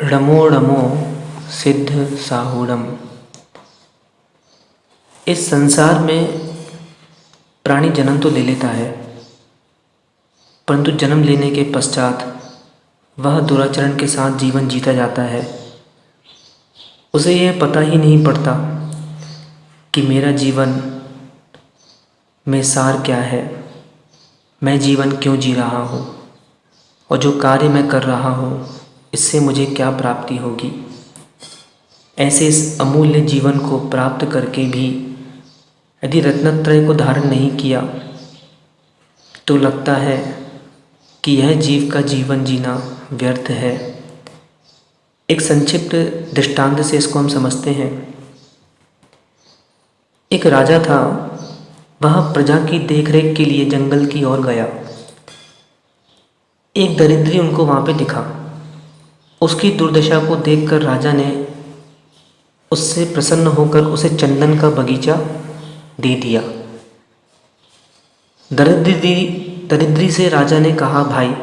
ड़मो ड़मो सिद्ध साहूड़म। इस संसार में प्राणी जन्म तो ले लेता है, परंतु जन्म लेने के पश्चात वह दुराचरण के साथ जीवन जीता जाता है। उसे यह पता ही नहीं पड़ता कि मेरा जीवन में सार क्या है, मैं जीवन क्यों जी रहा हूँ और जो कार्य मैं कर रहा हूँ इससे मुझे क्या प्राप्ति होगी। ऐसे इस अमूल्य जीवन को प्राप्त करके भी यदि रत्नत्रय को धारण नहीं किया तो लगता है कि यह जीव का जीवन जीना व्यर्थ है। एक संक्षिप्त दृष्टांत से इसको हम समझते हैं। एक राजा था, वह प्रजा की देखरेख के लिए जंगल की ओर गया। एक दरिद्री उनको वहाँ पे दिखा। उसकी दुर्दशा को देखकर राजा ने उससे प्रसन्न होकर उसे चंदन का बगीचा दे दिया। दरिद्री से राजा ने कहा, भाई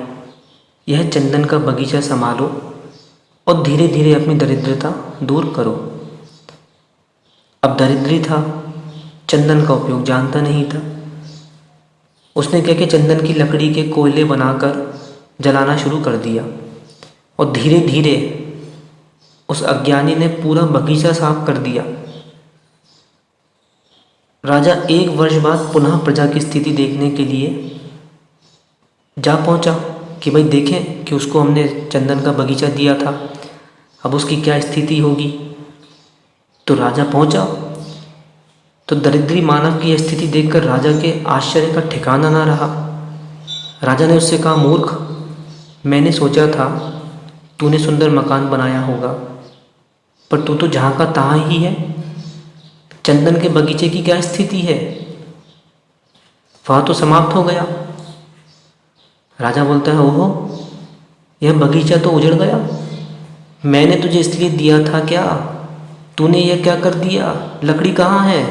यह चंदन का बगीचा संभालो और धीरे धीरे अपनी दरिद्रता दूर करो। अब दरिद्री था, चंदन का उपयोग जानता नहीं था। उसने क्या कि चंदन की लकड़ी के कोयले बनाकर जलाना शुरू कर दिया और धीरे धीरे उस अज्ञानी ने पूरा बगीचा साफ कर दिया। राजा 1 वर्ष बाद पुनः प्रजा की स्थिति देखने के लिए जा पहुंचा कि भाई देखें कि उसको हमने चंदन का बगीचा दिया था, अब उसकी क्या स्थिति होगी। तो राजा पहुंचा तो दरिद्री मानव की यह स्थिति देखकर राजा के आश्चर्य का ठिकाना ना रहा। राजा ने उससे कहा, मूर्ख, मैंने सोचा था तूने सुंदर मकान बनाया होगा, पर तू तो जहाँ का तहाँ ही है। चंदन के बगीचे की क्या स्थिति है, वह तो समाप्त हो गया। राजा बोलता है, ओहो, यह बगीचा तो उजड़ गया। मैंने तुझे इसलिए दिया था क्या, तूने यह क्या कर दिया, लकड़ी कहाँ है।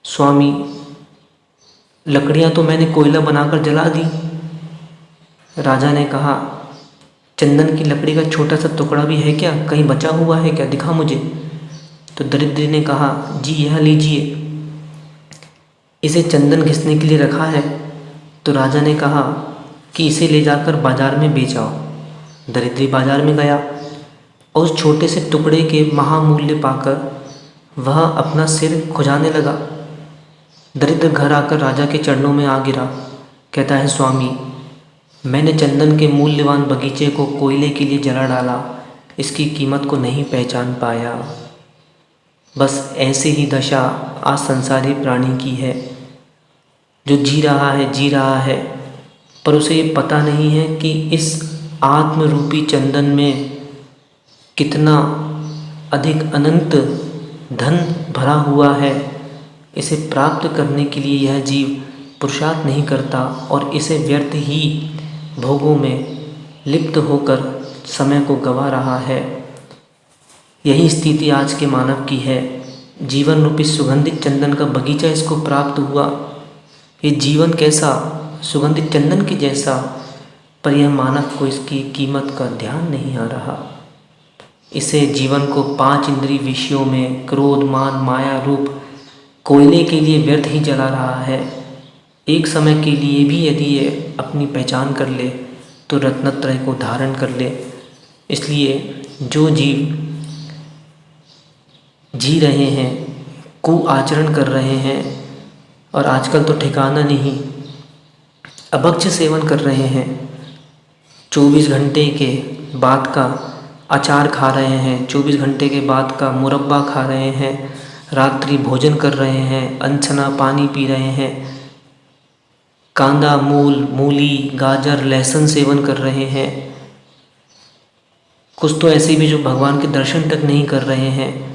स्वामी, लकड़ियाँ तो मैंने कोयला बनाकर जला दी। राजा ने कहा, चंदन की लकड़ी का छोटा सा टुकड़ा भी है क्या, कहीं बचा हुआ है क्या, दिखा मुझे। तो दरिद्री ने कहा, जी यह लीजिए, इसे चंदन घिसने के लिए रखा है। तो राजा ने कहा कि इसे ले जाकर बाजार में बेच आओ। दरिद्री बाजार में गया और उस छोटे से टुकड़े के महामूल्य पाकर वह अपना सिर खुजाने लगा। दरिद्र घर आकर राजा के चरणों में आ गिरा। कहता है, स्वामी, मैंने चंदन के मूल्यवान बगीचे को कोयले के लिए जला डाला, इसकी कीमत को नहीं पहचान पाया। बस ऐसे ही दशा आज संसारी प्राणी की है, जो जी रहा है, पर उसे ये पता नहीं है कि इस आत्म रूपी चंदन में कितना अधिक अनंत धन भरा हुआ है। इसे प्राप्त करने के लिए यह जीव पुरुषार्थ नहीं करता और इसे व्यर्थ ही भोगों में लिप्त होकर समय को गंवा रहा है। यही स्थिति आज के मानव की है। जीवन रूपी सुगंधित चंदन का बगीचा इसको प्राप्त हुआ। ये जीवन कैसा, सुगंधित चंदन के जैसा, पर यह मानव को इसकी कीमत का ध्यान नहीं आ रहा। इसे जीवन को 5 इंद्रिय विषयों में क्रोध, मान, माया रूप कोयले के लिए व्यर्थ ही जला रहा है। एक समय के लिए भी यदि ये अपनी पहचान कर ले तो रत्नत्रय को धारण कर ले। इसलिए जो जीव जी रहे हैं, कुआचरण कर रहे हैं, और आजकल तो ठिकाना नहीं, अभक्ष्य सेवन कर रहे हैं, 24 घंटे के बाद का अचार खा रहे हैं, 24 घंटे के बाद का मुरब्बा खा रहे हैं, रात्रि भोजन कर रहे हैं, अनछना पानी पी रहे हैं, कांदा, मूली, गाजर, लहसुन सेवन कर रहे हैं। कुछ तो ऐसे भी जो भगवान के दर्शन तक नहीं कर रहे हैं।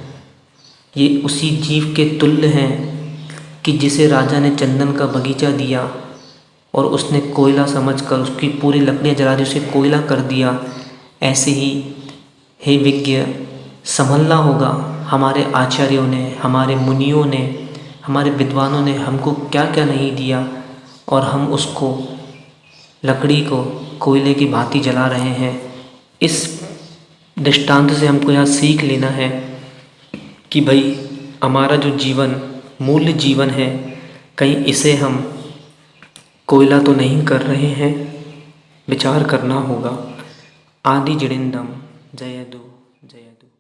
ये उसी जीव के तुल्य हैं कि जिसे राजा ने चंदन का बगीचा दिया और उसने कोयला समझकर उसकी पूरी लकड़ियाँ जला दी, उसे कोयला कर दिया। ऐसे ही हे विज्ञ, संभलना होगा। हमारे आचार्यों ने, हमारे मुनियों ने, हमारे विद्वानों ने हमको क्या क्या नहीं दिया, और हम उसको, लकड़ी को कोयले की भांति जला रहे हैं। इस दृष्टांत से हमको यह सीख लेना है कि भाई हमारा जो जीवन मूल्य जीवन है, कहीं इसे हम कोयला तो नहीं कर रहे हैं, विचार करना होगा। आदि जिणेंद्रम जयतु जयतु।